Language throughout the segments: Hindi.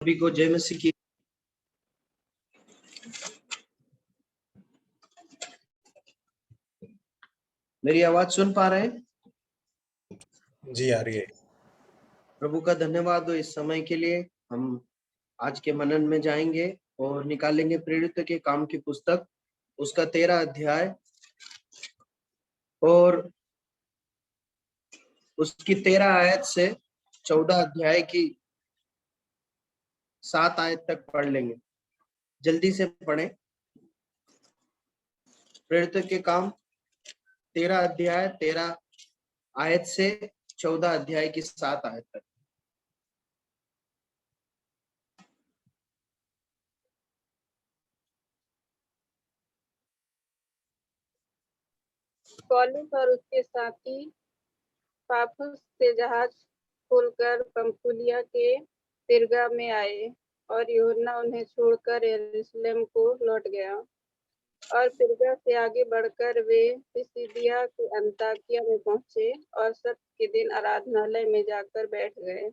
सभी को जय मसीह की। मेरी आवाज सुन पा रहे हैं? जी आ रही है। प्रभु का धन्यवाद हो इस समय के लिए। हम आज के मनन में जाएंगे और निकालेंगे प्रेरित के काम की पुस्तक, उसका 13 अध्याय और उसकी 13 आयत से 14 अध्याय की 7 आयत तक पढ़ लेंगे। जल्दी से पढ़ें। प्रेरित के काम 13 अध्याय 13 आयत से 14 अध्याय की 7 आयत तक। पौलुस और उसके साथी पाफुस से जहाज खोलकर पंफूलिया के तिर्गा में आए और यूहन्ना उन्हें छोड़कर यरूशलेम को लौट गया। और तिर्गा से आगे बढ़कर वे पिसिदिया के अन्ताकिया में पहुंचे और सब्त के दिन आराधनालय में जाकर बैठ गए।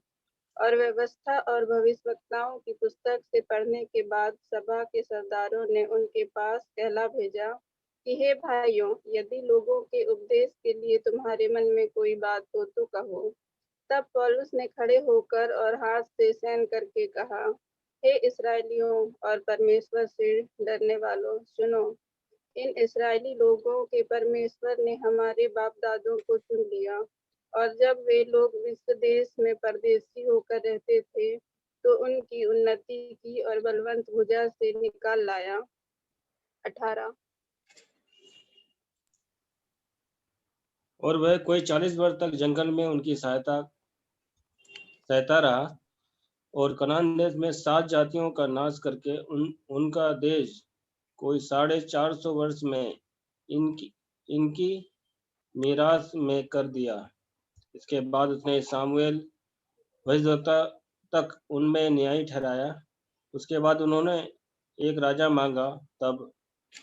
और व्यवस्था और भविष्यवक्ताओं की पुस्तक से पढ़ने के बाद सभा के सरदारों ने उनके पास कहला भेजा कि हे भाइयों, यदि लोगों के उपदेश के लिए तुम्हारे मन में कोई बात हो तो कहो। तब पौलुस ने खड़े होकर और हाथ से सैन करके कहा, हे इस्राएलियों और परमेश्वर से डरने वालों, सुनो। इन इस्राएली लोगों के परमेश्वर ने हमारे बाप दादों को चुन लिया, और जब वे लोग मिस्र देश में परदेसी होकर रहते थे तो उनकी उन्नति की और बलवंत भुजा से निकाल लाया। 18। और वह कोई 40 वर्ष तक जंगल में उनकी सहता रहा और कनान देश में 7 जातियों का नाश करके उनका देश कोई 450 वर्ष में इनकी मीरास में कर दिया। इसके बाद उसने सामुएल भविष्यवक्ता तक उनमें न्यायी ठहराया। उसके बाद उन्होंने एक राजा मांगा। तब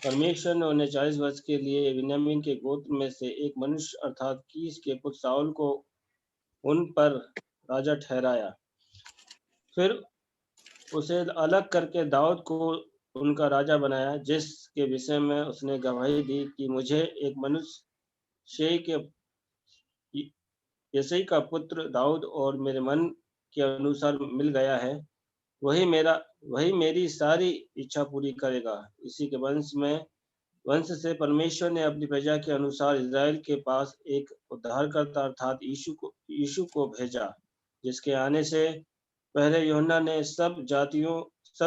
परमेश्वर ने उन्हें 40 वर्ष के लिए बिन्यामीन के गोत्र में से एक मनुष्य अर्थात कीश के पुत्र शाऊल को उन पर राजा ठहराया। फिर उसे अलग करके दाऊद को उनका राजा बनाया, जिसके विषय में उसने गवाही दी कि मुझे एक मनुष्य यिशै का पुत्र दाऊद और मेरे मन के अनुसार मिल गया है। वही मेरी सारी इच्छा पूरी करेगा। इसी के वंश से परमेश्वर ने अपनी प्रजा के अनुसार इज़राइल के पास एक उद्धारकर्ता अर्थात यीशु को भेजा, जिसके आने से पहले यूहन्ना ने सब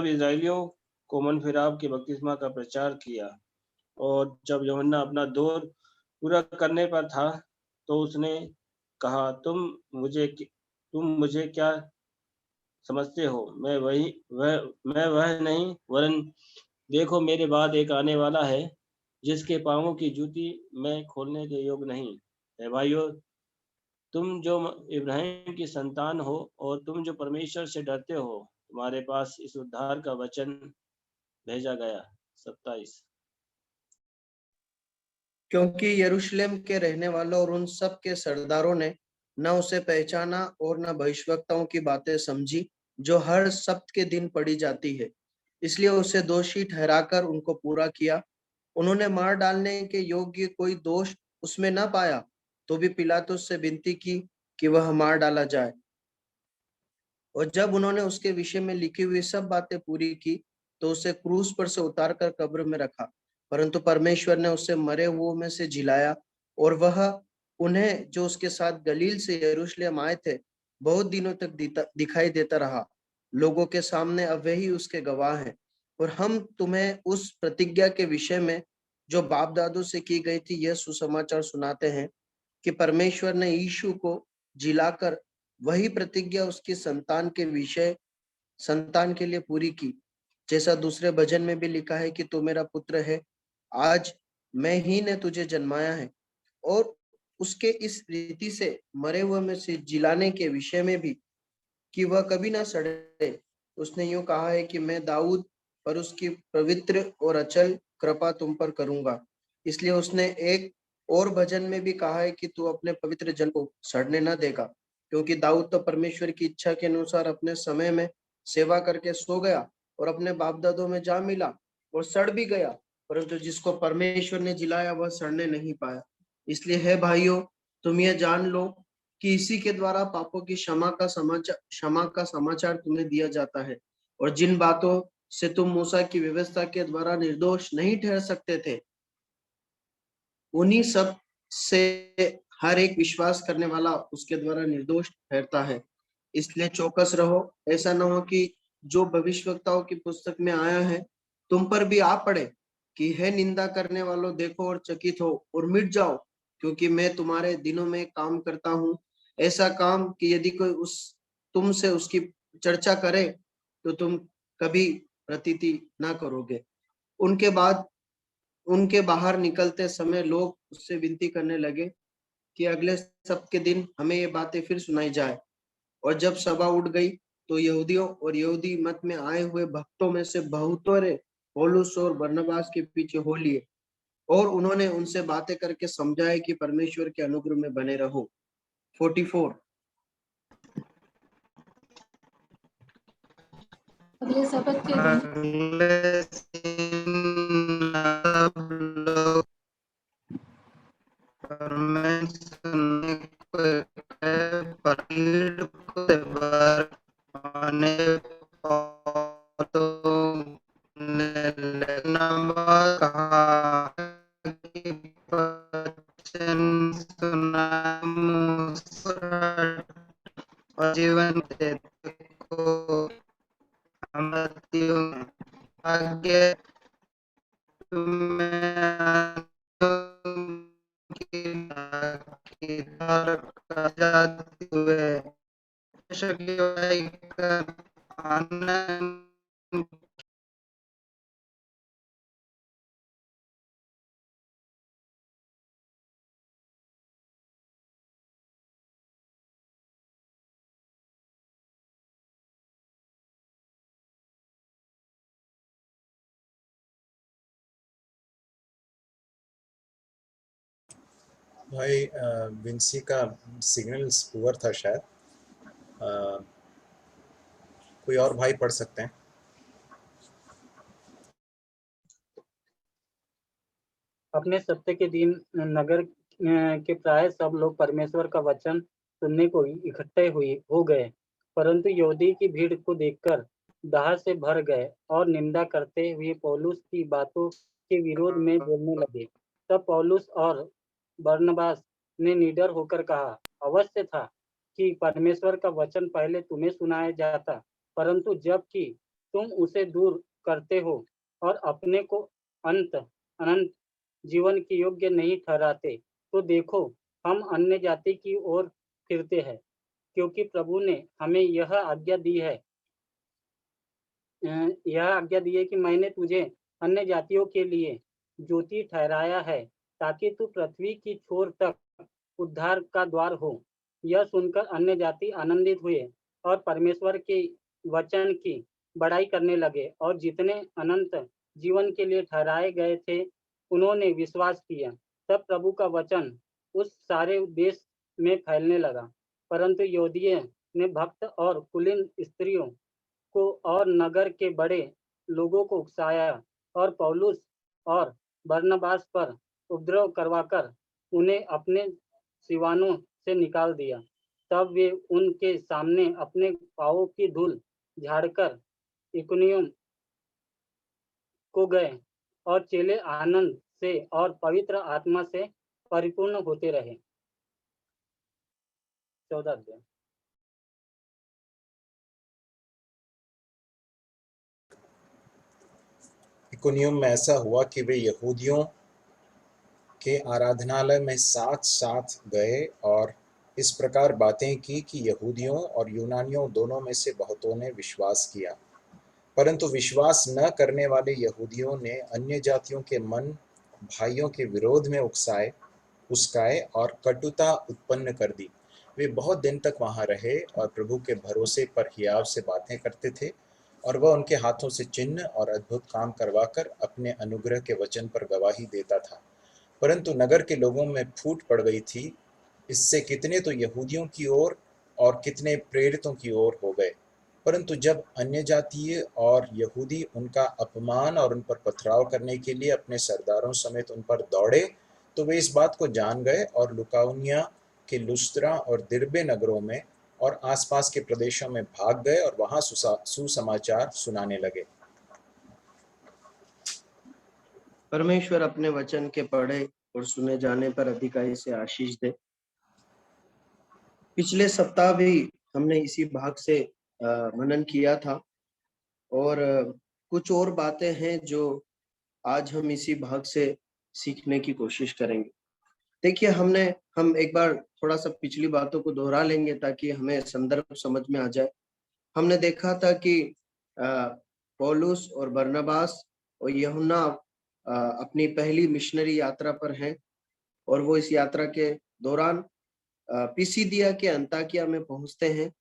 इज़राइलियों को मन फिराव के बपतिस्मा का प्रचार किया। और जब यूहन्ना अपना दौर पूरा करने पर था तो उसने कहा, तुम मुझे क्या समझते हो? मैं वह नहीं, वरन देखो, मेरे बाद एक आने वाला है जिसके पांवों की जूती मैं खोलने के योग्य नहीं। हे भाइयों, तुम जो इब्राहिम की संतान हो और तुम जो परमेश्वर से डरते हो, तुम्हारे पास इस उद्धार का वचन भेजा गया। 27। क्योंकि यरूशलेम के रहने वालों और उन सब के सरदारों ने न उसे पहचाना और न भविष्यवक्ताओं की बातें समझी जो हर सप्त के दिन पढ़ी जाती है, इसलिए उसे दोषी ठहराकर उनको पूरा किया। उन्होंने मार डालने के योग्य कोई दोष उसमें न पाया, तो भी पिलातुस से विनती की कि वह मार डाला जाए। और जब उन्होंने उसके विषय में लिखी हुई सब बातें पूरी की तो उसे क्रूस पर से उतारकर कब्र में रखा। परंतु परमेश्वर ने उसे मरे हुओं में से जिलाया, और वह उन्हें जो उसके साथ गलील से यरूशलेम आए थे बहुत दिनों तक दिखाई देता रहा। लोगों के सामने अब वही उसके गवाह हैं। और हम तुम्हें उस प्रतिज्ञा के विषय में जो बाप दादों से की गई थी यह सुसमाचार सुनाते हैं कि परमेश्वर ने यीशु को जिलाकर वही प्रतिज्ञा उसकी संतान के लिए पूरी की, जैसा दूसरे भजन में भी लिखा है कि तू मेरा पुत्र है, आज मैं ही ने तुझे जन्माया है। और उसके इस रीति से मरे हुए में से जिलाने के विषय में भी कि वह कभी ना सड़े, उसने यूं कहा है कि मैं दाऊद पर उसकी पवित्र और अचल कृपा तुम पर करूंगा। इसलिए उसने एक और भजन में भी कहा है कि तू अपने पवित्र जन को सड़ने न देगा, क्योंकि दाऊद तो परमेश्वर की इच्छा के अनुसार अपने समय में सेवा करके सो गया और अपने बाप दादों में जा मिला और सड़ भी गया, परंतु जिसको परमेश्वर ने जिलाया वह सड़ने नहीं पाया। इसलिए है भाइयों, तुम यह जान लो कि इसी के द्वारा पापों की क्षमा का समाचार तुम्हें दिया जाता है, और जिन बातों से तुम मूसा की व्यवस्था के द्वारा निर्दोष नहीं ठहर सकते थे, उन्हीं सब से हर एक विश्वास करने वाला उसके द्वारा निर्दोष ठहरता है। इसलिए चौकस रहो, ऐसा न हो कि जो भविष्यवक्ताओं की पुस्तक में आया है तुम पर भी आ पड़े कि है निंदा करने वालों देखो और चकित हो और मिट जाओ, क्योंकि मैं तुम्हारे दिनों में काम करता हूँ, ऐसा काम कि यदि कोई तुमसे उसकी चर्चा करे तो तुम कभी प्रतीति ना करोगे। उनके बाहर निकलते समय लोग उससे विनती करने लगे कि अगले सप्ताह के दिन हमें ये बातें फिर सुनाई जाए। और जब सभा उठ गई तो यहूदियों और यहूदी मत में आए हुए भक्तों में से बहुतों ने पौलुस और बरनबास के पीछे हो लिए और उन्होंने उनसे बातें करके समझाया कि परमेश्वर के अनुग्रह में बने रहो। 44 अगले सबक के दिन जीवन को आगे भाई विंसी का सिग्नल पुअर था शायद। कोई और भाई पढ़ सकते हैं। अपने सप्ताह के दिन नगर के प्राय सब लोग परमेश्वर का वचन सुनने को इकट्ठे हो गए, परंतु यहूदी की भीड़ को देखकर दाह से भर गए और निंदा करते हुए पौलुस की बातों के विरोध में बोलने लगे। तब पौलुस और बरनबास ने निडर होकर कहा, अवश्य था कि परमेश्वर का वचन पहले तुम्हें सुनाया जाता, परंतु जब कि तुम उसे दूर करते हो और अपने को अनंत जीवन के योग्य नहीं ठहराते, तो देखो हम अन्य जाति की ओर फिरते हैं, क्योंकि प्रभु ने हमें यह आज्ञा दी है कि मैंने तुझे अन्य जातियों के लिए ज्योति ठहराया है, ताकि तू पृथ्वी की छोर तक उद्धार का द्वार हो। यह सुनकर अन्य जाति आनंदित हुए और परमेश्वर के वचन की बड़ाई करने लगे, और जितने अनंत जीवन के लिए ठहराए गए थे उन्होंने विश्वास किया। तब प्रभु का वचन उस सारे देश में फैलने लगा, परंतु यहूदियों ने भक्त और कुलीन स्त्रियों को और नगर के बड़े लोगों को उकसाया और पौलुस और बरनबास पर उपद्रव करवाकर उन्हें अपने सिवानों से निकाल दिया। तब वे उनके सामने अपने पांवों की धूल झाड़कर इकुनियम को गए, और चेले आनंद से और पवित्र आत्मा से परिपूर्ण होते रहे। 14 अध्याय। इकुनियुम में ऐसा हुआ कि वे यहूदियों के आराधनालय में साथ साथ गए और इस प्रकार बातें की कि यहूदियों और यूनानियों दोनों में से बहुतों ने विश्वास किया, परंतु विश्वास न करने वाले यहूदियों ने अन्य जातियों के मन भाइयों के विरोध में उकसाए और कटुता उत्पन्न कर दी। वे बहुत दिन तक वहां रहे और प्रभु के भरोसे पर हियाव से बातें करते थे, और वह उनके हाथों से चिन्ह और अद्भुत काम करवाकर अपने अनुग्रह के वचन पर गवाही देता था। परंतु नगर के लोगों में फूट पड़ गई थी, इससे कितने तो यहूदियों की ओर और कितने प्रेरितों की ओर हो गए। परंतु जब अन्य जातीय और यहूदी उनका अपमान और उन पर पथराव करने के लिए अपने सरदारों समेत उन पर दौड़े, तो वे इस बात को जान गए और लुकाउनिया के लुस्त्रा और दिर्बे नगरों में और आसपास के प्रदेशों में भाग गए और वहां सुसमाचार सुनाने लगे। परमेश्वर अपने वचन के पढ़े और सुने जाने पर अधिकारी से आशीष दे। पिछले सप्ताह भी हमने इसी भाग से मनन किया था और कुछ और बातें हैं जो आज हम इसी भाग से सीखने की कोशिश करेंगे। देखिए, हम एक बार थोड़ा सा पिछली बातों को दोहरा लेंगे ताकि हमें संदर्भ समझ में आ जाए। हमने देखा था कि पौलुस और बरनबास और यूहन्ना अपनी पहली मिशनरी यात्रा पर हैं और वो इस यात्रा के दौरान पिसिदिया के अंताकिया में पहुंचते हैं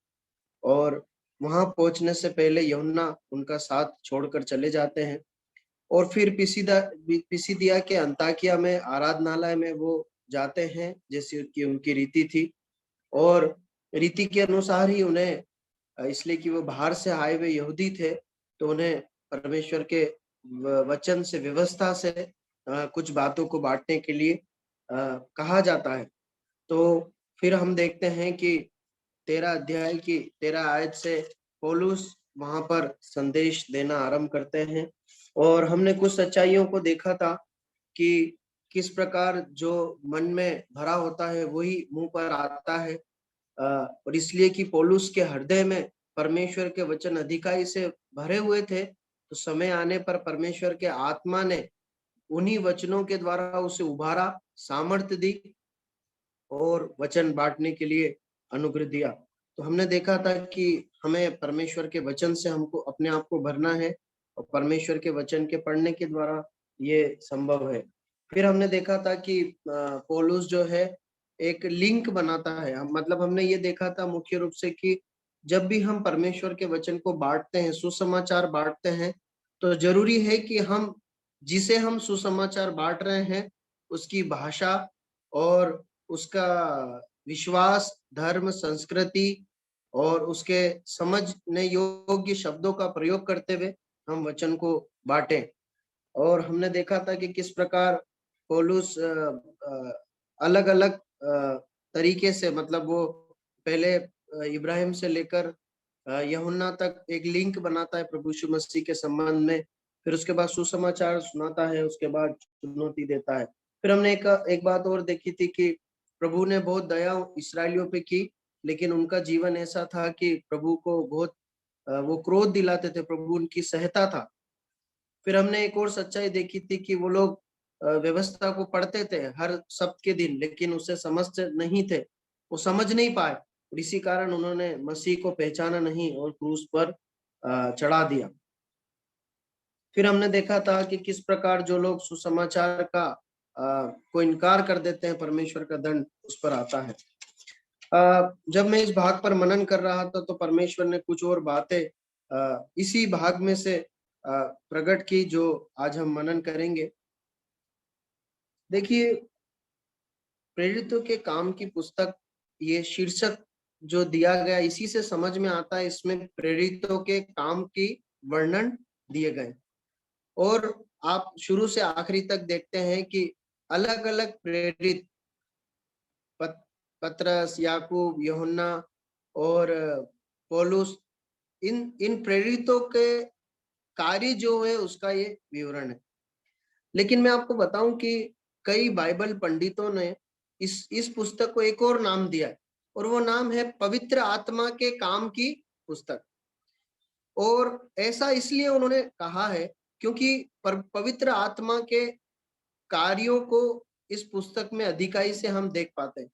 और वहां पहुंचने से पहले यूहन्ना उनका साथ छोड़कर चले जाते हैं और फिर पिसिदिया के अंताकिया में आराधनालय में वो जाते हैं जैसे कि उनकी रीति थी और रीति के अनुसार ही उन्हें, इसलिए कि वो बाहर से आए हुए यहूदी थे, तो उन्हें परमेश्वर के वचन से, व्यवस्था से कुछ बातों को बांटने के लिए कहा जाता है। तो फिर हम देखते हैं कि 13 अध्याय की 13 आयत से पौलुस वहां पर संदेश देना आरंभ करते हैं और हमने कुछ सच्चाइयों को देखा था कि किस प्रकार जो मन में भरा होता है वही मुंह पर आता है और इसलिए कि पौलुस के हृदय में परमेश्वर के वचन अधिकाई से भरे हुए थे, तो समय आने पर परमेश्वर के आत्मा ने उन्हीं वचनों के द्वारा उसे उभारा, सामर्थ्य दी और वचन बांटने के लिए अनुग्रह दिया। तो हमने देखा था कि हमें परमेश्वर के वचन से हमको अपने आप को भरना है और परमेश्वर के वचन के पढ़ने के द्वारा ये संभव है। फिर हमने देखा था कि पौलुस जो है एक लिंक बनाता है, मतलब हमने ये देखा था मुख्य रूप से कि जब भी हम परमेश्वर के वचन को बांटते हैं, सुसमाचार बांटते हैं, तो जरूरी है कि हम जिसे हम सुसमाचार बांट रहे हैं उसकी भाषा और उसका विश्वास, धर्म, संस्कृति और उसके समझने योग्य शब्दों का प्रयोग करते हुए हम वचन को बांटें। और हमने देखा था कि किस प्रकार पौलुस अलग अलग तरीके से, मतलब वो पहले इब्राहिम से लेकर यूहन्ना तक एक लिंक बनाता है प्रभु यीशु मसीह के संबंध में, फिर उसके बाद सुसमाचार सुनाता है, उसके बाद चुनौती देता है। फिर हमने एक बात और देखी थी कि प्रभु ने बहुत दया इस्राएलियों पे की, लेकिन उनका जीवन ऐसा था कि प्रभु को बहुत वो क्रोध दिलाते थे, प्रभु उनकी सहता था। फिर हमने एक और सच्चाई देखी थी कि वो लोग व्यवस्था को पढ़ते थे हर सप्ताह के दिन, लेकिन उसे समझते नहीं थे, वो समझ नहीं पाए और इसी कारण उन्होंने मसीह को पहचाना नहीं और क्रूस पर चढ़ा दिया। फिर हमने देखा था कि किस प्रकार जो लोग सुसमाचार का को इनकार कर देते हैं, परमेश्वर का दंड उस पर आता है। जब मैं इस भाग पर मनन कर रहा था तो परमेश्वर ने कुछ और बातें इसी भाग में से प्रकट की जो आज हम मनन करेंगे। देखिए, प्रेरितों के काम की पुस्तक, ये शीर्षक जो दिया गया इसी से समझ में आता है, इसमें प्रेरितों के काम की वर्णन दिए गए और आप शुरू से आखिरी तक देखते हैं कि अलग अलग प्रेरित, पतरस, याकूब, यूहन्ना और पौलुस, इन प्रेरितों के कार्य जो है उसका ये विवरण है। लेकिन मैं आपको बताऊं कि कई बाइबल पंडितों ने इस पुस्तक को एक और नाम दिया है और वो नाम है पवित्र आत्मा के काम की पुस्तक। और ऐसा इसलिए उन्होंने कहा है क्योंकि पवित्र आत्मा के कार्यों को इस पुस्तक में अधिकाई से हम देख पाते हैं।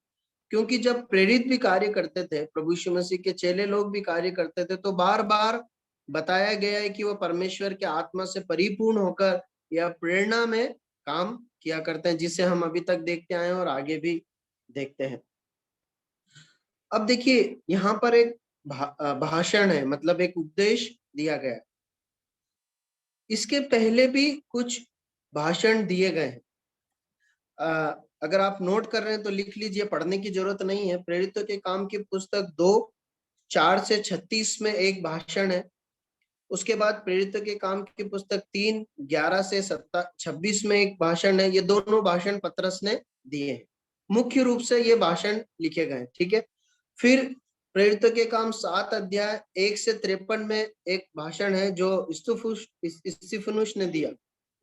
क्योंकि जब प्रेरित भी कार्य करते थे, प्रभु यीशु मसीह के चेले लोग भी कार्य करते थे, तो बार बार बताया गया है कि वो परमेश्वर के आत्मा से परिपूर्ण होकर या प्रेरणा में काम किया करते हैं, जिसे हम अभी तक देखते आए हैं और आगे भी देखते हैं। अब देखिए, यहाँ पर एक भाषण है, मतलब एक उपदेश दिया गया है। इसके पहले भी कुछ भाषण दिए गए हैं। अगर आप नोट कर रहे हैं तो लिख लीजिए, पढ़ने की जरूरत नहीं है। प्रेरितों के काम की पुस्तक 2 4 से 36 में एक भाषण है। उसके बाद प्रेरितों के काम की पुस्तक 3, 11 से 26 में एक भाषण है। ये दोनों भाषण पतरस ने दिए हैं। मुख्य रूप से ये भाषण लिखे गए, ठीक है। फिर प्रेरितों के काम 7 अध्याय 1 से 53 में एक भाषण है जो स्तिफनुस ने दिया,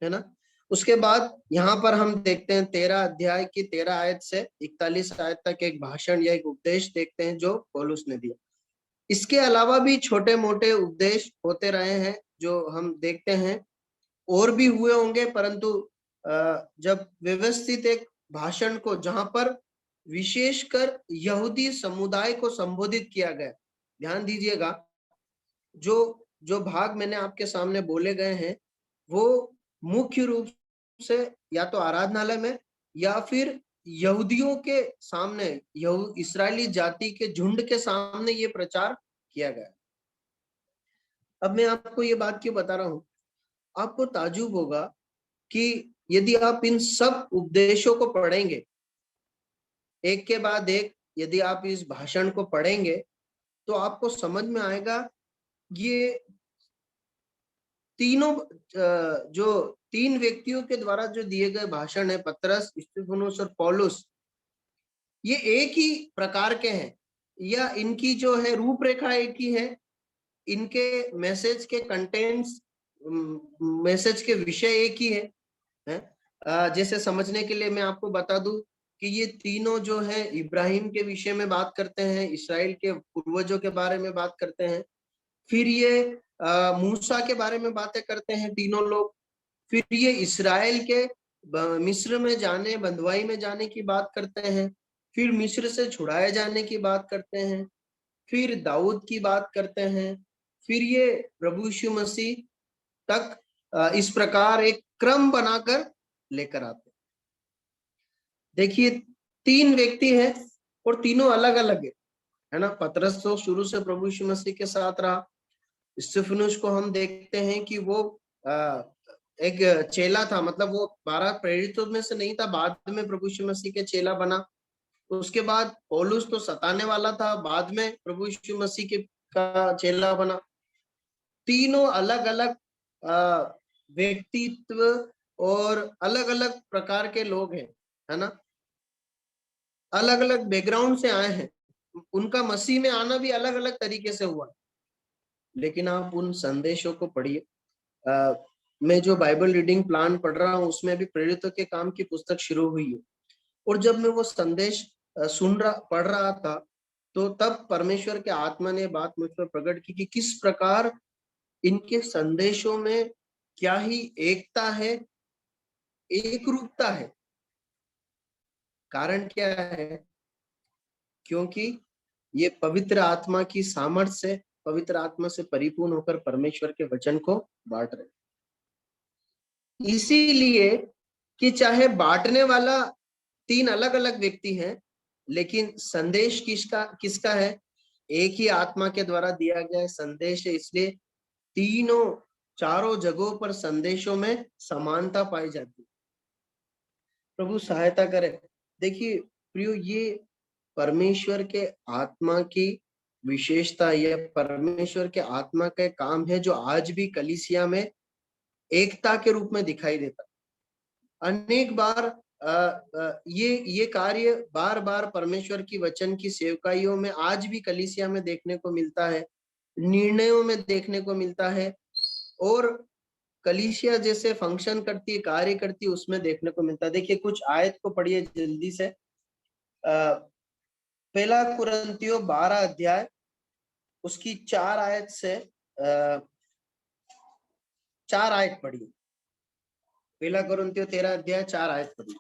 है ना। उसके बाद यहाँ पर हम देखते हैं 13 अध्याय की 13 आयत से 41 आयत तक एक भाषण या एक उपदेश देखते हैं जो पौलुस ने दिया। इसके अलावा भी छोटे मोटे उपदेश होते रहे हैं जो हम देखते हैं, और भी हुए होंगे, परंतु जब व्यवस्थित एक भाषण को जहां पर विशेषकर यहूदी समुदाय को संबोधित किया गया, ध्यान दीजिएगा, जो भाग मैंने आपके सामने बोले गए हैं वो मुख्य रूप से या तो आराधनालय में या फिर यहूदियों के सामने, इस्राएली जाति के झुंड के सामने ये प्रचार किया गया। अब मैं आपको ये बात क्यों बता रहा हूं, आपको ताज्जुब होगा कि यदि आप इन सब उपदेशों को पढ़ेंगे एक के बाद एक, यदि आप इस भाषण को पढ़ेंगे तो आपको समझ में आएगा ये तीनों जो 3 व्यक्तियों के द्वारा जो दिए गए भाषण है, पतरस, स्तिफनुस और पौलुस, ये एक ही प्रकार के हैं, या इनकी जो है रूपरेखा एक ही है, इनके मैसेज के कंटेंट्स, मैसेज के विषय एक ही है। जैसे समझने के लिए मैं आपको बता दूं कि ये तीनों जो है इब्राहिम के विषय में बात करते हैं, इसराइल के पूर्वजों के बारे में बात करते हैं, फिर ये मूसा के बारे में बातें करते हैं तीनों लोग, फिर ये इसराइल के मिस्र में जाने, बंधुआई में जाने की बात करते हैं, फिर मिस्र से छुड़ाए जाने की बात करते हैं, फिर दाऊद की बात करते हैं, फिर ये प्रभु यीशु मसीह तक इस प्रकार एक क्रम बनाकर लेकर आते हैं। देखिए 3 व्यक्ति हैं और तीनों अलग अलग है ना। पतरस तो शुरू से प्रभु यीशु मसीह के साथ रहा। स्तिफनुस को हम देखते हैं कि वो एक चेला था, मतलब वो 12 प्रेरितों में से नहीं था, बाद में प्रभु यीशु मसीह के चेला बना। उसके बाद पौलुस तो सताने वाला था, बाद में प्रभु यीशु मसीह के का चेला बना। तीनों अलग अलग व्यक्तित्व और अलग अलग प्रकार के लोग हैं, है ना, अलग अलग बैकग्राउंड से आए हैं, उनका मसीह में आना भी अलग अलग तरीके से हुआ। लेकिन आप उन संदेशों को पढ़िए। मैं जो बाइबल रीडिंग प्लान पढ़ रहा हूँ उसमें भी प्रेरितों के काम की पुस्तक शुरू हुई है, और जब मैं वो संदेश पढ़ रहा था तो तब परमेश्वर के आत्मा ने बात मुझ पर प्रकट की कि किस प्रकार इनके संदेशों में क्या ही एकता है, एक रूपता है। कारण क्या है? क्योंकि ये पवित्र आत्मा की सामर्थ्य से, पवित्र आत्मा से परिपूर्ण होकर परमेश्वर के वचन को बांट रहे। इसीलिए कि चाहे बांटने वाला 3 अलग अलग व्यक्ति हैं, लेकिन संदेश किसका है? एक ही आत्मा के द्वारा दिया गया संदेश है। इसलिए तीनों, चारों जगहों पर संदेशों में समानता पाई जाती है। प्रभु सहायता करे। देखिए प्रियो, ये परमेश्वर के आत्मा की विशेषता, यह परमेश्वर के आत्मा का काम है जो आज भी कलीसिया में एकता के रूप में दिखाई देता। अनेक बार ये कार्य बार बार परमेश्वर की वचन की सेवकाइयों में आज भी कलीसिया में देखने को मिलता है, निर्णयों में देखने को मिलता है, और कलीसिया जैसे फंक्शन करती है, कार्य करती है, उसमें देखने को मिलता है। देखिए कुछ आयत को पढ़िए जल्दी से। पहला कुरिन्थियों 12 अध्याय उसकी 4 आयत से 4 आयत पढ़िए। पहला कुरिन्थियों 13 अध्याय 4 आयत पढ़िए।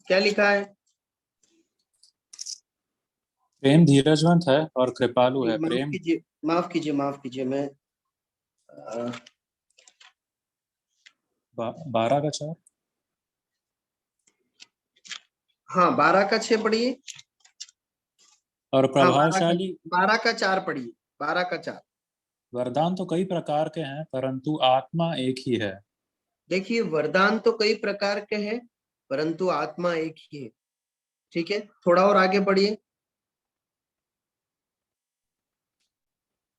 क्या लिखा है? प्रेम धीरजवंत है और कृपालु है। प्रेम, माफ कीजिए मैं 12 का 4। हाँ 12 का 6 पढ़िए। और प्रभावशाली 12 का 4 पढ़िए। 12 का 4। वरदान तो कई प्रकार के हैं परंतु आत्मा एक ही है। देखिए वरदान तो कई प्रकार के हैं परंतु आत्मा एक ही है। ठीक है, थोड़ा और आगे बढ़िए।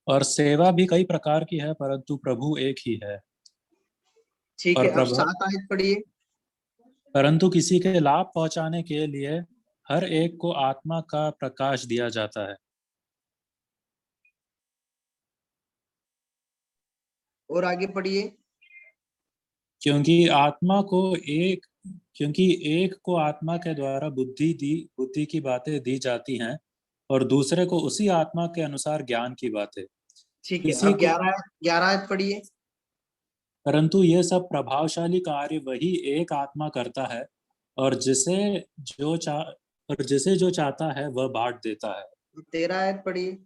और सेवा भी कई प्रकार की है, परंतु प्रभु एक ही है। ठीक और है, अब प्रभु 7 आयत पढ़िए। परंतु किसी के लाभ पहुंचाने के लिए हर एक को आत्मा का प्रकाश दिया जाता है। और आगे पढ़िए। क्योंकि एक को आत्मा के द्वारा बुद्धि की बातें दी जाती हैं, और दूसरे को उसी आत्मा के अनुसार ज्ञान की बातें। ठीक है, किसी अब को 11 आयत पढ़िए। परंतु ये सब प्रभावशाली कार्य वही एक आत्मा करता है, और जिसे जो चाहता है वह बांट देता है। 13 आयत पढ़िए।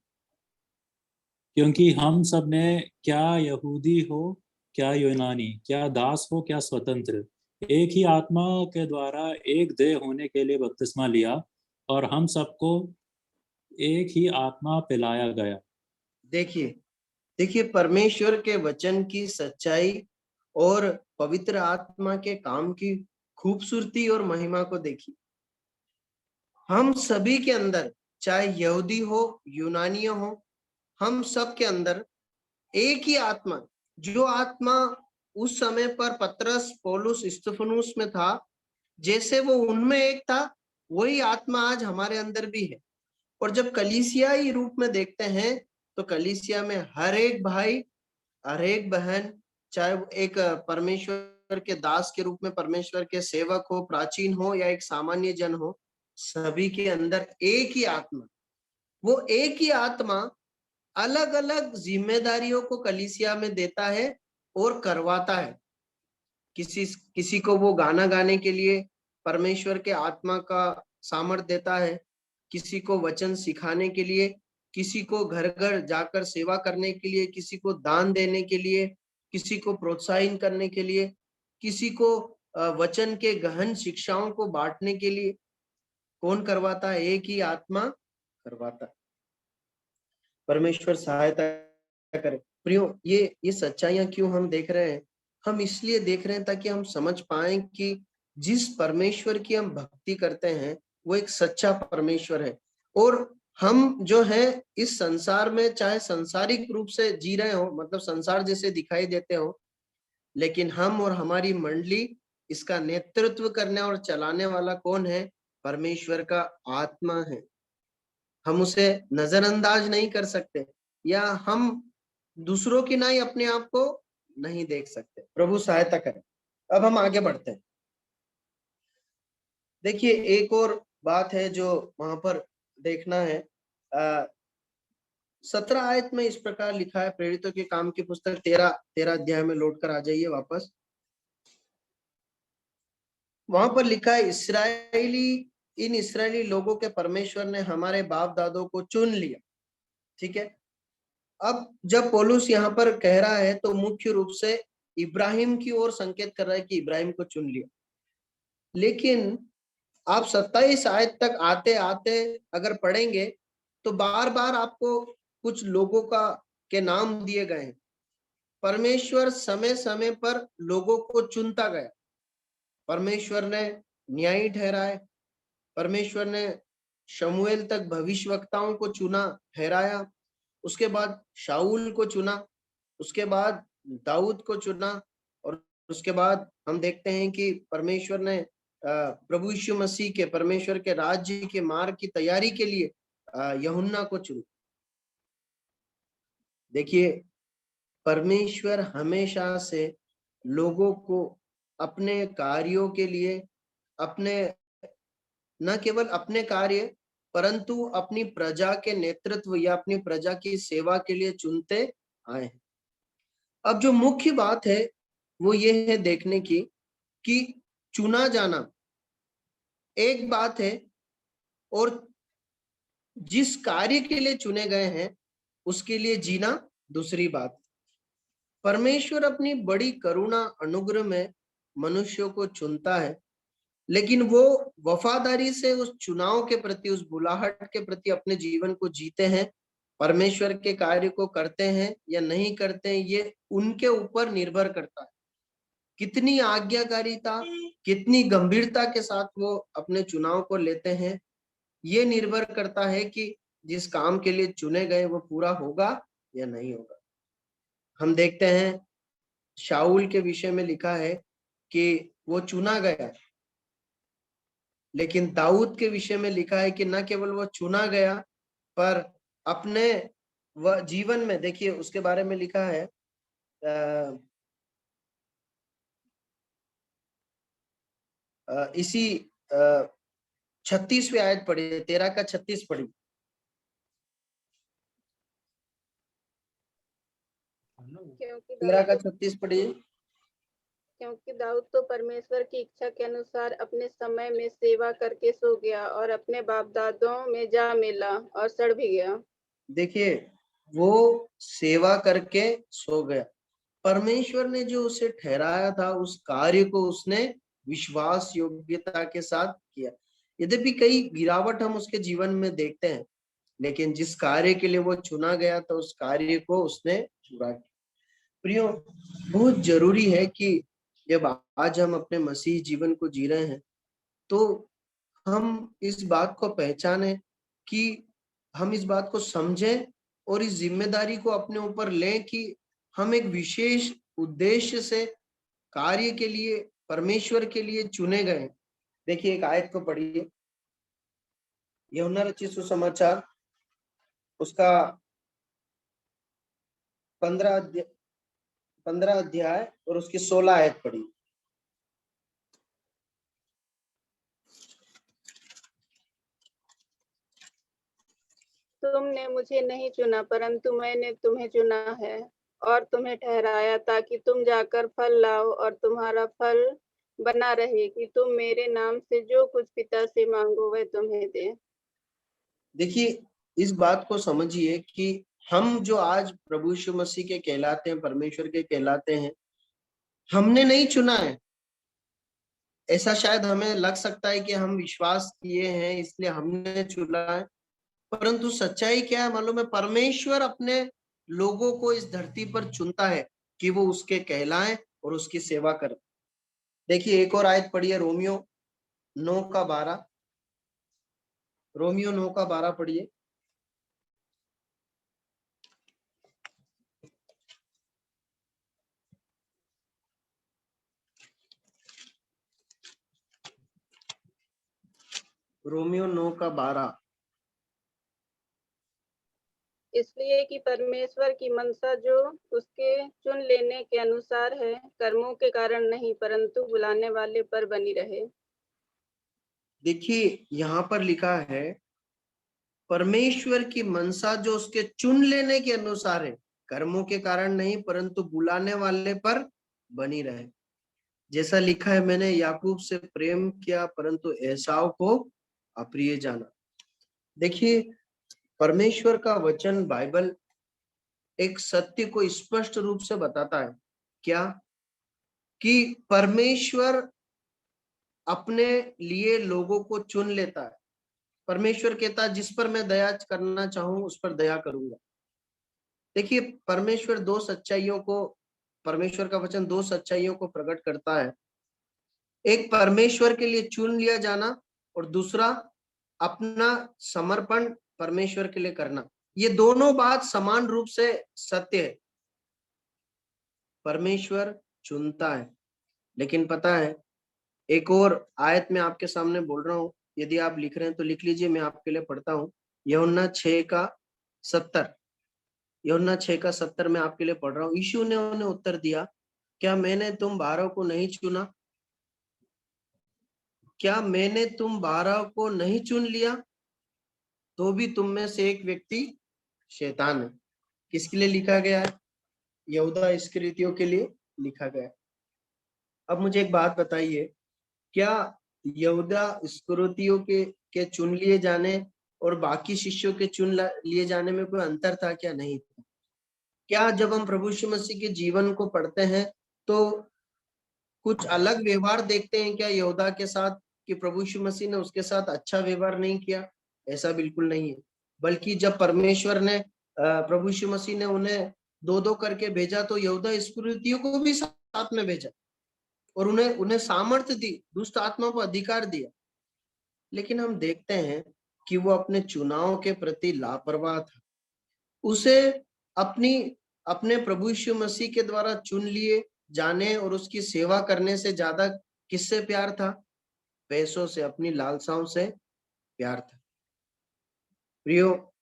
क्योंकि हम सब ने, क्या यहूदी हो क्या यूनानी, क्या दास हो क्या स्वतंत्र, एक ही आत्मा के द्वारा एक देह होने के लिए बपतिस्मा लिया, और हम सबको एक ही आत्मा पिलाया गया। देखिए देखिए, परमेश्वर के वचन की सच्चाई और पवित्र आत्मा के काम की खूबसूरती और महिमा को देखिए। हम सभी के अंदर, चाहे यहूदी हो यूनानी हो, हम सब के अंदर एक ही आत्मा, जो आत्मा उस समय पर पतरस, पौलुस, स्तिफनुस में था, जैसे वो उनमें एक था, वही आत्मा आज हमारे अंदर भी है। और जब कलीसियाई रूप में देखते हैं तो कलीसिया में हर एक भाई, हर एक बहन, चाहे वो एक परमेश्वर के दास के रूप में परमेश्वर के सेवक हो, प्राचीन हो या एक सामान्य जन हो, सभी के अंदर एक ही आत्मा। वो एक ही आत्मा अलग अलग जिम्मेदारियों को कलीसिया में देता है और करवाता है। किसी को वो गाना गाने के लिए परमेश्वर के आत्मा का सामर्थ देता है, किसी को वचन सिखाने के लिए, किसी को घर घर जाकर सेवा करने के लिए, किसी को दान देने के लिए, किसी को प्रोत्साहन करने के लिए, किसी को वचन के गहन शिक्षाओं को बांटने के लिए। कौन करवाता है? एक ही आत्मा करवाता है। परमेश्वर सहायता करे। प्रियो, ये सच्चाइयां क्यों हम देख रहे हैं? हम इसलिए देख रहे हैं ताकि हम समझ पाए कि जिस परमेश्वर की हम भक्ति करते हैं वो एक सच्चा परमेश्वर है। और हम जो है इस संसार में चाहे सांसारिक रूप से जी रहे हो, मतलब संसार जैसे दिखाई देते हो, लेकिन हम और हमारी मंडली, इसका नेतृत्व करने और चलाने वाला कौन है? परमेश्वर का आत्मा है। हम उसे नजरअंदाज नहीं कर सकते, या हम दूसरों की नहीं अपने आप को नहीं देख सकते। प्रभु सहायता करे। अब हम आगे बढ़ते हैं। देखिए, एक और बात है जो वहां पर देखना है। 17 आयत में इस प्रकार लिखा है, प्रेरितों के काम की पुस्तक 13 अध्याय में लौट कर आ जाइए वापस। वहां पर लिखा है, इन इस्राएली लोगों के परमेश्वर ने हमारे बाप दादों को चुन लिया। ठीक है, अब जब पौलुस यहाँ पर कह रहा है तो मुख्य रूप से इब्राहिम की ओर संकेत कर रहा है कि इब्राहिम को चुन लिया। लेकिन आप 27 आयत तक आते आते अगर पढ़ेंगे तो बार बार आपको कुछ लोगों के नाम दिए गए हैं। परमेश्वर समय समय पर लोगों को चुनता गया। परमेश्वर ने न्यायी ठहराए, परमेश्वर ने शमूएल तक भविष्यवक्ताओं को चुना, ठहराया, उसके बाद शाऊल को चुना, उसके बाद दाऊद को चुना, और उसके बाद हम देखते हैं कि परमेश्वर ने प्रभु यीशु मसीह के, परमेश्वर के राज्य के मार्ग की तैयारी के लिए यूहन्ना को चुना। देखिए, परमेश्वर हमेशा से लोगों को अपने कार्यों के लिए, अपने न केवल अपने कार्य परंतु अपनी प्रजा के नेतृत्व या अपनी प्रजा की सेवा के लिए चुनते आए हैं। अब जो मुख्य बात है वो ये है देखने की कि चुना जाना एक बात है और जिस कार्य के लिए चुने गए हैं उसके लिए जीना दूसरी बात। परमेश्वर अपनी बड़ी करुणा अनुग्रह में मनुष्यों को चुनता है, लेकिन वो वफादारी से उस चुनाव के प्रति, उस बुलाहट के प्रति अपने जीवन को जीते हैं, परमेश्वर के कार्य को करते हैं या नहीं करते हैं, ये उनके ऊपर निर्भर करता है। कितनी आज्ञाकारिता, कितनी गंभीरता के साथ वो अपने चुनाव को लेते हैं, ये निर्भर करता है कि जिस काम के लिए चुने गए वो पूरा होगा या नहीं होगा। हम देखते हैं शाऊल के विषय में लिखा है कि वो चुना गया, लेकिन दाऊद के विषय में लिखा है कि न केवल वो चुना गया पर अपने वह जीवन में, देखिए उसके बारे में लिखा है इसी 36वीं आयत पढ़िए, 13 का 36 पढ़िए। क्योंकि 13 का 36 पढ़िए। क्योंकि दाऊद तो परमेश्वर की इच्छा के अनुसार अपने समय में सेवा करके सो गया और अपने बाप दादों में जा मिला और सड़ भी गया। देखिए वो सेवा करके सो गया, परमेश्वर ने जो उसे ठहराया था उस कार्य को उसने विश्वास योग्यता के साथ किया। यद्यपि कई गिरावट हम उसके जीवन में देखते हैं, लेकिन जिस कार्य के लिए वो चुना गया था उस कार्य को उसने पूरा किया। प्रियो, बहुत जरूरी है कि जब आज हम अपने मसीह जीवन को जी रहे हैं तो हम इस बात को पहचाने कि हम इस बात को समझें और इस जिम्मेदारी को अपने ऊपर लें कि हम एक विशेष उद्देश्य से कार्य के लिए, परमेश्वर के लिए चुने गए। देखिए एक आयत को पढ़िए, यूहन्ना रचित सुसमाचार उसका 15 अध्याय और उसकी 16 आयत पढ़िए। तुमने मुझे नहीं चुना परंतु मैंने तुम्हें चुना है और तुम्हें ठहराया ताकि तुम जाकर फल लाओ और तुम्हारा फल बना रहे, कि तुम मेरे नाम से जो कुछ पिता से मांगो वह तुम्हें दे। देखिए इस बात को समझिए कि हम जो आज प्रभु यीशु मसीह के कहलाते हैं, परमेश्वर के कहलाते हैं, हमने नहीं चुना है। ऐसा शायद हमें लग सकता है कि हम विश्वास किए हैं इसलिए हमने चुना है, परंतु सच्चाई क्या है मालूम है? परमेश्वर अपने लोगों को इस धरती पर चुनता है कि वो उसके कहलाएं और उसकी सेवा करें। देखिए एक और आयत पढ़िए, रोमियो 9 का 12। रोमियो 9 का 12 पढ़िए। रोमियो 9 का 12। इसलिए कि परमेश्वर की मनसा जो उसके चुन लेने के अनुसार है, कर्मों के कारण नहीं परंतु बुलाने वाले पर बनी रहे। देखिए यहाँ पर लिखा है परमेश्वर की मनसा जो उसके चुन लेने के अनुसार है, कर्मों के कारण नहीं परंतु बुलाने वाले पर बनी रहे। जैसा लिखा है, मैंने याकूब से प्रेम किया परंतु एसाव को अप्रिय जाना। देखिए परमेश्वर का वचन बाइबल एक सत्य को स्पष्ट रूप से बताता है, क्या कि परमेश्वर अपने लिए लोगों को चुन लेता है। परमेश्वर कहता है जिस पर मैं दया करना चाहूं उस पर दया करूंगा। देखिए परमेश्वर दो सच्चाइयों को, परमेश्वर का वचन दो सच्चाइयों को प्रकट करता है। एक परमेश्वर के लिए चुन लिया जाना और दूसरा अपना समर्पण परमेश्वर के लिए करना। ये दोनों बात समान रूप से सत्य है। परमेश्वर चुनता है, लेकिन पता है एक और आयत में आपके सामने बोल रहा हूं, यदि आप लिख रहे हैं तो लिख लीजिए, मैं आपके लिए पढ़ता हूं। यूहन्ना 6 का 70। यूहन्ना 6 का 70 में आपके लिए पढ़ रहा हूं। यीशु ने उन्हें उत्तर दिया, क्या मैंने तुम 12 को नहीं चुना? क्या मैंने तुम 12 को नहीं चुन लिया? तो भी तुम में से एक व्यक्ति शैतान है। किसके लिए लिखा गया है? यहूदा इस्करियोतियों के लिए लिखा गया है। अब मुझे एक बात बताइए, क्या यहूदा इस्करियोतियों के चुन लिए जाने और बाकी शिष्यों के चुन लिए जाने में कोई अंतर था क्या? नहीं था। क्या जब हम प्रभु यीशु मसीह के जीवन को पढ़ते हैं तो कुछ अलग व्यवहार देखते हैं क्या यहूदा के साथ, कि प्रभु यीशु मसीह ने उसके साथ अच्छा व्यवहार नहीं किया? ऐसा बिल्कुल नहीं है। बल्कि जब परमेश्वर ने प्रभु यीशु मसीह ने उन्हें दो दो करके भेजा तो यहूदा इस्करियोतियों को भी साथ में भेजा। और उन्हें उन्हें सामर्थ्य दी, दुष्ट आत्मा को अधिकार दिया। लेकिन हम देखते हैं कि वो अपने चुनाव के प्रति लापरवाह था। उसे अपने प्रभु यीशु मसीह के द्वारा चुन लिए जाने और उसकी सेवा करने से ज्यादा किससे प्यार था? पैसों से, अपनी लालसाओं से प्यार था। प्रियो,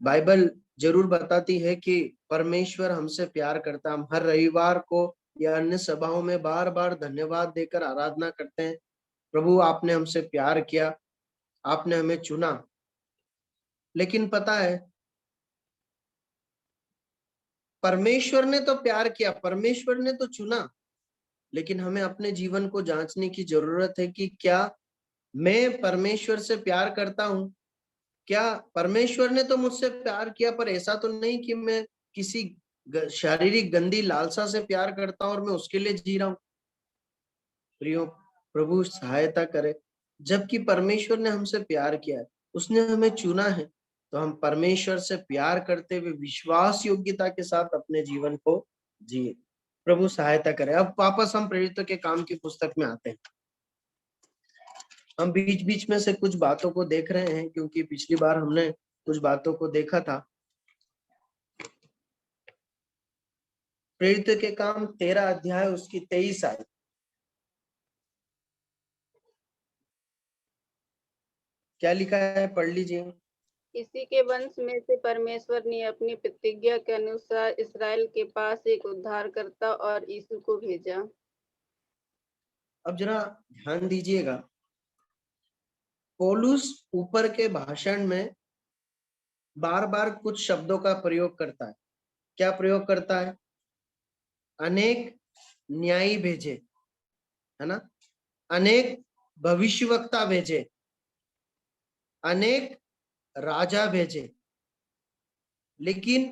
बाइबल जरूर बताती है कि परमेश्वर हमसे प्यार करता। हम हर रविवार को या अन्य सभाओं में बार बार धन्यवाद देकर आराधना करते हैं, प्रभु आपने हमसे प्यार किया, आपने हमें चुना। लेकिन पता है, परमेश्वर ने तो प्यार किया, परमेश्वर ने तो चुना, लेकिन हमें अपने जीवन को जांचने की जरूरत है कि क्या मैं परमेश्वर से प्यार करता हूं? क्या परमेश्वर ने तो मुझसे प्यार किया, पर ऐसा तो नहीं कि मैं किसी शारीरिक गंदी लालसा से प्यार करता हूं और मैं उसके लिए जी रहा हूं। प्रियो, प्रभु सहायता करे। जबकि परमेश्वर ने हमसे प्यार किया है, उसने हमें चुना है, तो हम परमेश्वर से प्यार करते हुए विश्वास योग्यता के साथ अपने जीवन को जिए। प्रभु सहायता करे। अब वापस हम प्रेरितों के काम की पुस्तक में आते हैं। हम बीच बीच में से कुछ बातों को देख रहे हैं, क्योंकि पिछली बार हमने कुछ बातों को देखा था। प्रेरितों के काम 13 अध्याय उसकी 23 आयत। क्या लिखा है, पढ़ लीजिए। इसी के वंश में से परमेश्वर ने अपनी प्रतिज्ञा के अनुसार इस्राएल के पास एक उद्धारकर्ता और यीशु को भेजा। अब जरा ध्यान दीजिएगा, पौलुस ऊपर के भाषण में बार बार कुछ शब्दों का प्रयोग करता है। क्या प्रयोग करता है? अनेक न्यायी भेजे, है ना, अनेक भविष्यवक्ता भेजे, अनेक राजा भेजे। लेकिन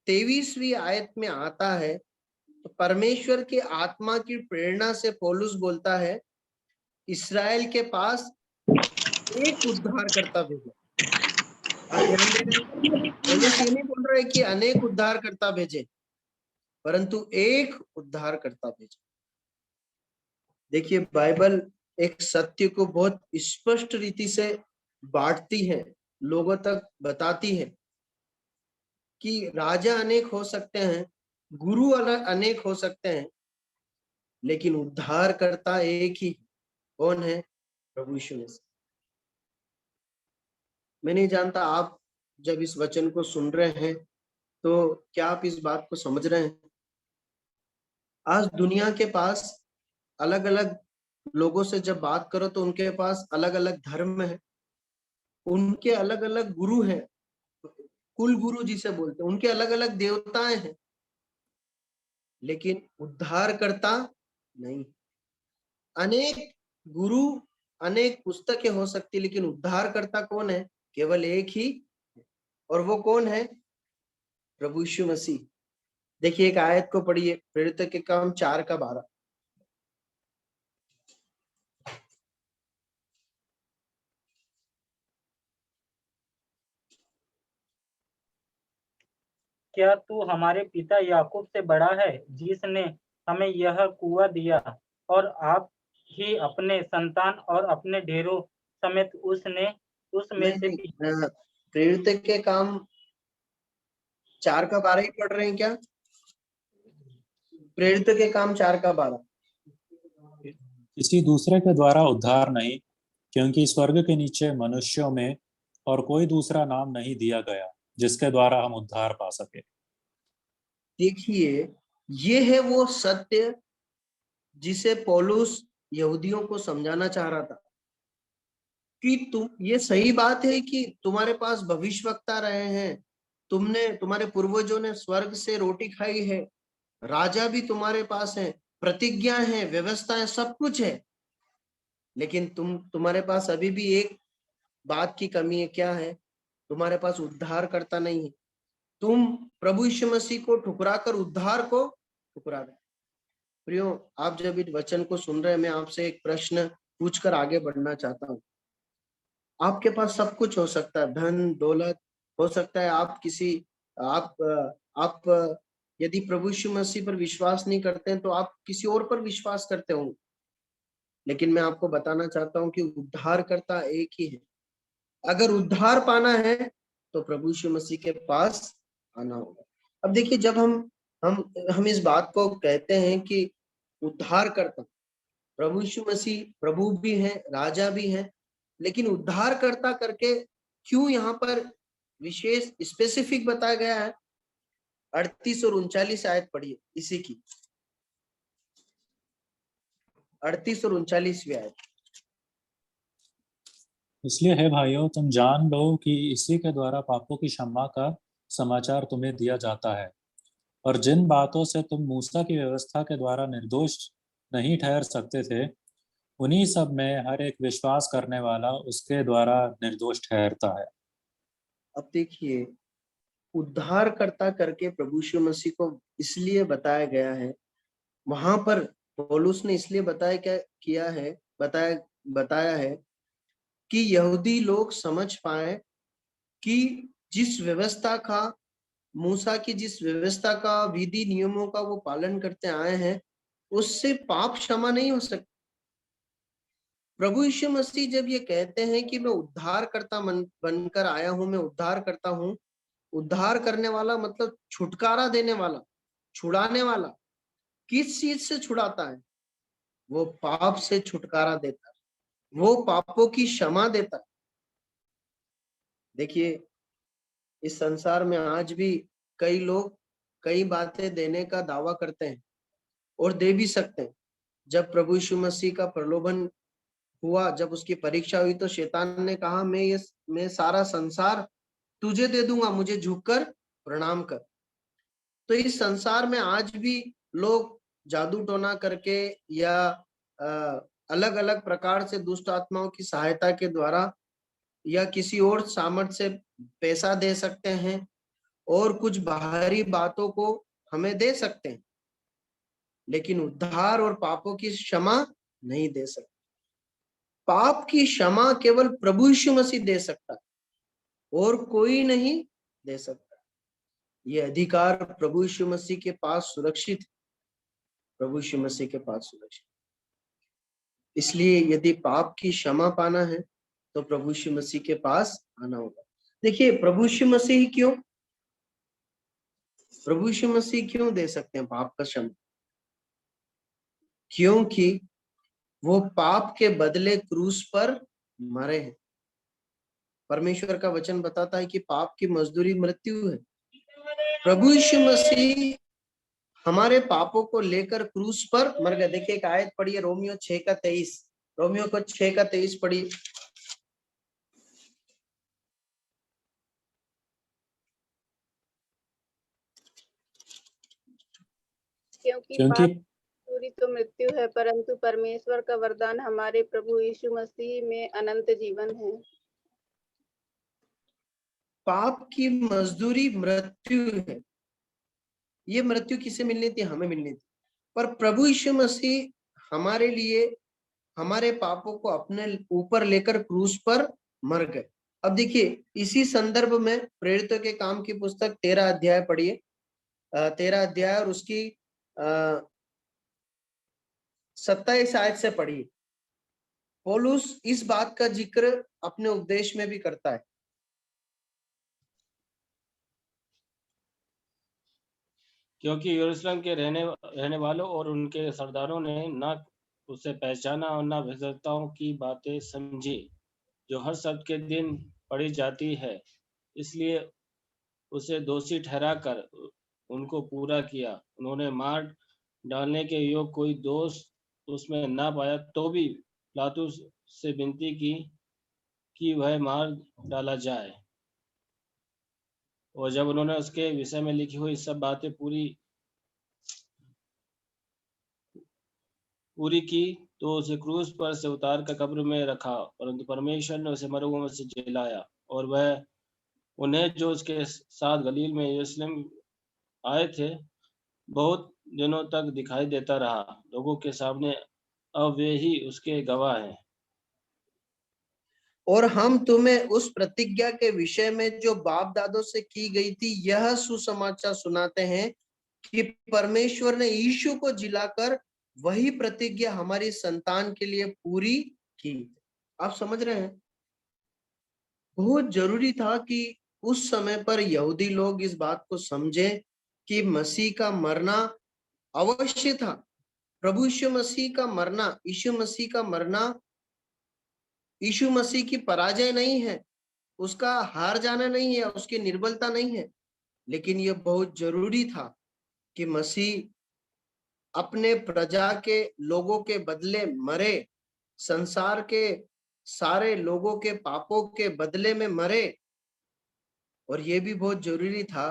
23वीं आयत में आता है, तो परमेश्वर की आत्मा की प्रेरणा से पौलुस बोलता है, इस्राएल के पास एक उद्धारकर्ता भेजा। आप ध्यान दे रहे हैं, पौलुस ये नहीं बोल रहा है कि अनेक उद्धारकर्ता भेजे, परंतु एक उद्धारकर्ता भेजा। देखिए, बाइबल एक सत्य को बहुत स्पष्ट रीति से बांटती है, लोगों तक बताती है कि राजा अनेक हो सकते हैं, गुरु अनेक हो सकते हैं, लेकिन उद्धारकर्ता एक ही। कौन है? प्रभु यीशु मसीह। मैं नहीं जानता आप जब इस वचन को सुन रहे हैं तो क्या आप इस बात को समझ रहे हैं? आज दुनिया के पास अलग अलग लोगों से जब बात करो तो उनके पास अलग अलग धर्म है, उनके अलग अलग गुरु हैं, कुल गुरु जिसे बोलते हैं, उनके अलग अलग देवताएं हैं, लेकिन उद्धारकर्ता नहीं। अनेक गुरु, अनेक पुस्तकें हो सकती, लेकिन उद्धारकर्ता कौन है? केवल एक ही, और वो कौन है? प्रभु यीशु मसीह। देखिए, एक आयत को पढ़िए, प्रेरितों के काम 4:12। क्या तू हमारे पिता याकूब से बड़ा है, जिसने हमें यह कुआं दिया, और आप ही अपने संतान और अपने ढेरों समेत उसमें से प्रेरितों के काम 4:12 ही पढ़ रहे हैं क्या? प्रेरितों के काम 4:12। किसी दूसरे के द्वारा उद्धार नहीं, क्योंकि स्वर्ग के नीचे मनुष्यों में और कोई दूसरा नाम नहीं दिया गया जिसके द्वारा हम उद्धार पा सके। देखिए, ये है वो सत्य जिसे पौलुस यहूदियों को समझाना चाह रहा था कि तुम, ये सही बात है कि तुम्हारे पास भविष्यवक्ता रहे हैं, तुम्हारे पूर्वजों ने स्वर्ग से रोटी खाई है, राजा भी तुम्हारे पास है, प्रतिज्ञा है, व्यवस्था है, सब कुछ है, लेकिन तुम्हारे पास अभी भी एक बात की कमी है। क्या है? तुम्हारे पास उद्धारकर्ता नहीं है। तुम प्रभु यीशु मसीह को ठुकरा कर उद्धार को ठुकरा रहे। प्रियो, आप जब इस वचन को सुन रहे हैं, मैं आपसे एक प्रश्न पूछकर आगे बढ़ना चाहता हूँ। आपके पास सब कुछ हो सकता है, धन दौलत हो सकता है, आप यदि प्रभु यीशु मसीह पर विश्वास नहीं करते हैं तो आप किसी और पर विश्वास करते होंगे, लेकिन मैं आपको बताना चाहता हूं कि उद्धारकर्ता एक ही है। अगर उद्धार पाना है तो प्रभु यीशु मसीह के पास आना होगा। अब देखिए, जब हम इस बात को कहते हैं कि उद्धारकर्ता, प्रभु यीशु मसीह प्रभु भी है, राजा भी है, लेकिन उद्धारकर्ता करके क्यों यहाँ पर विशेष स्पेसिफिक बताया गया है? 38 और 39 आयत पढ़िए इसी की, 38 और 39वीं आयत। इसलिए है भाइयों, तुम जान लो कि इसी के द्वारा पापों की क्षमा का समाचार तुम्हें दिया जाता है, और जिन बातों से तुम मूसा की व्यवस्था के द्वारा निर्दोष नहीं ठहर सकते थे, उन्हीं सब में हर एक विश्वास करने वाला उसके द्वारा निर्दोष ठहरता है। अब देखिए, उद्धारकर्ता करके प्रभु यीशु मसीह को इसलिए बताया गया है, वहां पर पौलुस ने इसलिए बताया है कि यहूदी लोग समझ पाए कि जिस व्यवस्था का, मूसा की जिस व्यवस्था का, विधि नियमों का वो पालन करते आए हैं, उससे पाप क्षमा नहीं हो सकता। प्रभु यीशु मसीह जब ये कहते हैं कि मैं उद्धारकर्ता बनकर आया हूं, मैं उद्धार करता हूं, उद्धार करने वाला मतलब छुटकारा देने वाला, छुड़ाने वाला। किस चीज से छुड़ाता है? वो पाप से छुटकारा देता है, वो पापों की क्षमा देता है। देखिए, इस संसार में आज भी कई लोग कई बातें देने का दावा करते हैं और दे भी सकते हैं। जब प्रभु यीशु मसीह का प्रलोभन हुआ, जब उसकी परीक्षा हुई, तो शैतान ने कहा, मैं सारा संसार तुझे दे दूंगा, मुझे झुककर प्रणाम कर। तो इस संसार में आज भी लोग जादू टोना करके या अलग अलग प्रकार से दुष्ट आत्माओं की सहायता के द्वारा या किसी और सामर्थ्य से पैसा दे सकते हैं और कुछ बाहरी बातों को हमें दे सकते हैं, लेकिन उद्धार और पापों की क्षमा नहीं दे सकते। पाप की क्षमा केवल प्रभु यीशु मसीह दे सकता है और कोई नहीं दे सकता। ये अधिकार प्रभु यीशु मसीह के पास सुरक्षित है, प्रभु यीशु मसीह के पास सुरक्षित। इसलिए यदि पाप की क्षमा पाना है तो प्रभु यीशु मसीह के पास आना होगा। देखिए, प्रभु यीशु मसीह क्यों दे सकते हैं पाप का क्षमा? क्योंकि वो पाप के बदले क्रूस पर मरे हैं। परमेश्वर का वचन बताता है कि पाप की मजदूरी मृत्यु है। प्रभु यीशु मसीह हमारे पापों को लेकर क्रूस पर मर गए। देखिए, एक आयत पढ़िए, रोमियो 6:23, रोमियो को 6:23 पढ़िए। क्योंकि पाप पूरी तो मृत्यु है, परंतु परमेश्वर का वरदान हमारे प्रभु यीशु मसीह में अनंत जीवन है। पाप की मजदूरी मृत्यु है। ये मृत्यु किसे मिलनी थी? हमें मिलनी थी। पर प्रभु यीशु मसीह हमारे लिए हमारे पापों को अपने ऊपर लेकर क्रूस पर मर गए। अब देखिए, इसी संदर्भ में प्रेरितों के काम की पुस्तक 13 अध्याय पढ़िए, 13 अध्याय और उसकी 27 आयत से पढ़िए। पौलुस इस बात का जिक्र अपने उपदेश में भी करता है। क्योंकि यरूशलेम के रहने वालों और उनके सरदारों ने न उसे पहचाना और न भविष्यवक्ताओं की बातें समझी जो हर सब्त के दिन पढ़ी जाती है, इसलिए उसे दोषी ठहराकर उनको पूरा किया। उन्होंने मार डालने के योग कोई दोष उसमें ना पाया, तो भी पिलातुस से विनती की कि वह मार डाला जाए। और जब उन्होंने उसके विषय में लिखी हुई सब बातें पूरी की, तो उसे क्रूस पर से उतार कर कब्र में रखा, परंतु परमेश्वर ने उसे मरने में से जिलाया। और वह उन्हें जो उसके साथ गलील में यरूशलेम आए थे बहुत दिनों तक दिखाई देता रहा लोगों के सामने। अब वे ही उसके गवाह हैं। और हम तुम्हें उस प्रतिज्ञा के विषय में जो बाप दादों से की गई थी यह सुसमाचार सुनाते हैं कि परमेश्वर ने यीशु को जिलाकर वही प्रतिज्ञा हमारी संतान के लिए पूरी की। आप समझ रहे हैं, बहुत जरूरी था कि उस समय पर यहूदी लोग इस बात को समझे कि मसीह का मरना अवश्य था। प्रभु यीशु मसीह का मरना, यीशु मसीह का मरना यीशु मसीह की पराजय नहीं है, उसका हार जाना नहीं है, उसकी निर्बलता नहीं है, लेकिन यह बहुत जरूरी था कि मसीह अपने प्रजा के लोगों के बदले मरे, संसार के सारे लोगों के पापों के बदले में मरे। और यह भी बहुत जरूरी था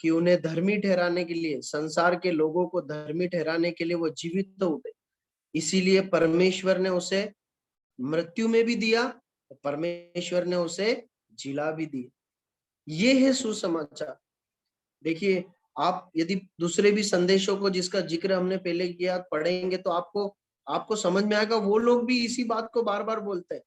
कि उन्हें धर्मी ठहराने के लिए, संसार के लोगों को धर्मी ठहराने के लिए वो जीवित तो उठे। इसीलिए परमेश्वर ने उसे मृत्यु में भी दिया, परमेश्वर ने उसे जिला भी दिया। ये है सुसमाचार। देखिए, आप यदि दूसरे भी संदेशों को जिसका जिक्र हमने पहले किया पढ़ेंगे तो आपको समझ में आएगा, वो लोग भी इसी बात को बार बार बोलते हैं,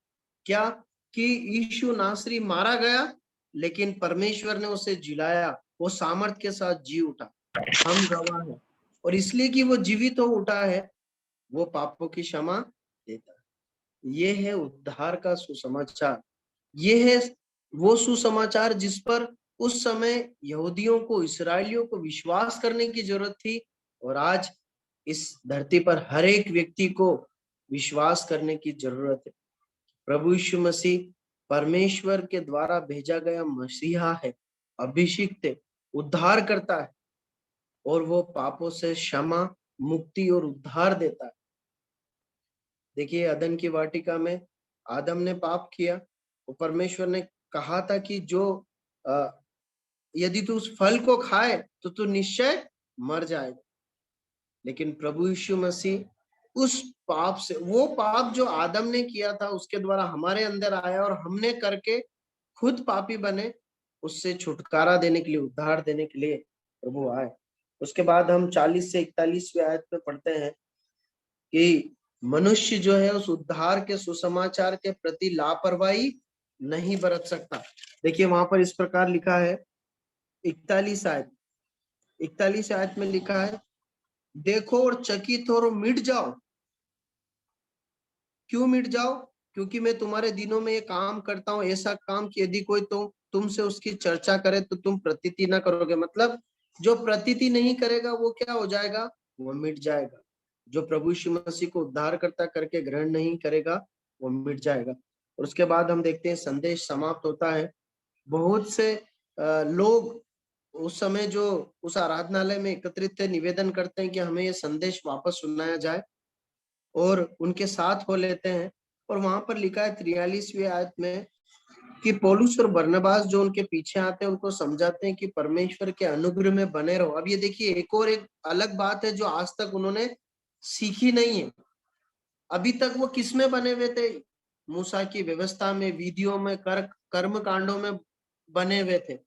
क्या कि यीशु नासरी मारा गया लेकिन परमेश्वर ने उसे जिलाया, वो सामर्थ के साथ जी उठा। हम गवाह हैं, और इसलिए कि वो जीवित हो उठा है, वो पापों की क्षमा देता है। ये है उद्धार का सुसमाचार। ये है वो सुसमाचार जिस पर उस समय यहूदियों को, इस्राएलियों को विश्वास करने की जरूरत थी, और आज इस धरती पर हर एक व्यक्ति को विश्वास करने की जरूरत है। प्रभु यीशु मसीह परमेश्वर के द्वारा भेजा गया मसीहा है, अभिषिक्त है, उद्धार करता है, और वो पापों से क्षमा, मुक्ति और उद्धार देता है। देखिए, अदन की वाटिका में आदम ने पाप किया, और परमेश्वर ने कहा था कि जो यदि तू उस फल को खाए तो तू निश्चय मर जाएगा। लेकिन प्रभु यीशु मसीह उस पाप से, वो पाप जो आदम ने किया था उसके द्वारा हमारे अंदर आया, और हमने करके खुद पापी बने, उससे छुटकारा देने के लिए, उद्धार देने के लिए प्रभु आए। उसके बाद हम 40 से 41वें आयत में पढ़ते हैं कि मनुष्य जो है उस उद्धार के सुसमाचार के प्रति लापरवाही नहीं बरत सकता। देखिए, वहां पर इस प्रकार लिखा है, 41 आयत में लिखा है, देखो और चकित हो और मिट जाओ। क्यों मिट जाओ? क्योंकि मैं तुम्हारे दिनों में ये काम करता हूं, ऐसा काम कि यदि कोई तो तुमसे उसकी चर्चा करे तो तुम प्रतीति ना करोगे। मतलब जो प्रतीति नहीं करेगा वो क्या हो जाएगा? वो मिट जाएगा। जो प्रभु यीशु मसीह को उद्धारकर्ता करके ग्रहण नहीं करेगा वो मिट जाएगा। और उसके बाद हम देखते हैं संदेश समाप्त होता है। बहुत से लोग उस समय जो उस आराधनालय में एकत्रित थे निवेदन करते हैं कि हमें ये संदेश वापस सुनाया जाए, और उनके साथ हो लेते हैं। और वहां पर लिखा है 43वीं आयत में कि पौलुस और बरनबास जो उनके पीछे आते हैं उनको समझाते हैं कि परमेश्वर के अनुग्रह में बने रहो। अब ये देखिए, एक अलग बात है जो आज तक उन्होंने सीखी नहीं है। अभी तक वो किस में बने हुए थे? मूसा की व्यवस्था में, विधियों में, कर्म कांडों में बने हुए थे।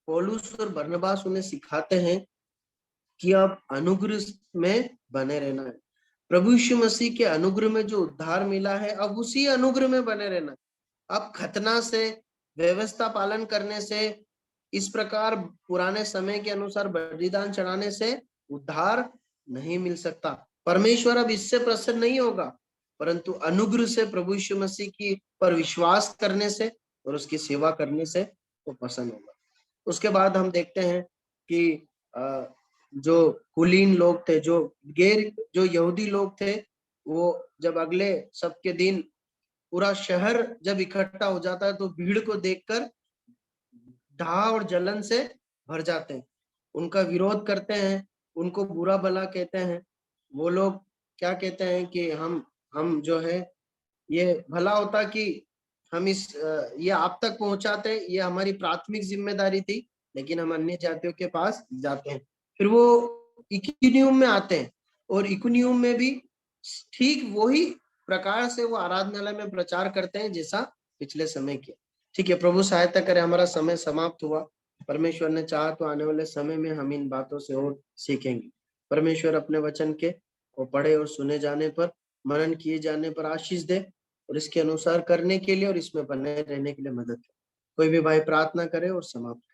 पौलुस और बरनबास उन्हें सिखाते हैं कि अब अनुग्रह में बने रहना है। प्रभु यीशु मसीह के अनुग्रह में जो उद्धार मिला है, अब उसी अनुग्रह में बने रहना है। अब खतना से, व्यवस्था पालन करने से, इस प्रकार पुराने समय के अनुसार बलिदान चढ़ाने से उद्धार नहीं मिल सकता। परमेश्वर अब इससे प्रसन्न नहीं होगा, परंतु अनुग्रह से, प्रभु यीशु मसीह की पर विश्वास करने से और उसकी सेवा करने से वो प्रसन्न होगा। उसके बाद हम देखते हैं कि जो कुलीन लोग थे, जो यहूदी लोग थे, वो जब अगले सबके दिन पूरा शहर जब इकट्ठा हो जाता है तो भीड़ को देखकर दाह और जलन से भर जाते हैं, उनका विरोध करते हैं, उनको बुरा भला कहते हैं। वो लोग क्या कहते हैं कि हम जो है, ये भला होता कि हम ये आप तक पहुंचाते, ये हमारी प्राथमिक जिम्मेदारी थी, लेकिन हम अन्य जातियों के पास जाते हैं। फिर वो इकुनियुम में आते हैं, और इकुनियुम में भी ठीक वही प्रकार से वो आराधनालय में प्रचार करते हैं जैसा पिछले समय किया। ठीक है, प्रभु सहायता करे। हमारा समय समाप्त हुआ। परमेश्वर ने चाहा तो आने वाले समय में हम इन बातों से और सीखेंगे। परमेश्वर अपने वचन के वो पढ़े और सुने जाने पर, मनन किए जाने पर आशीष दे, और इसके अनुसार करने के लिए और इसमें बने रहने के लिए मदद करे। कोई भी भाई प्रार्थना करे और समाप्त करे।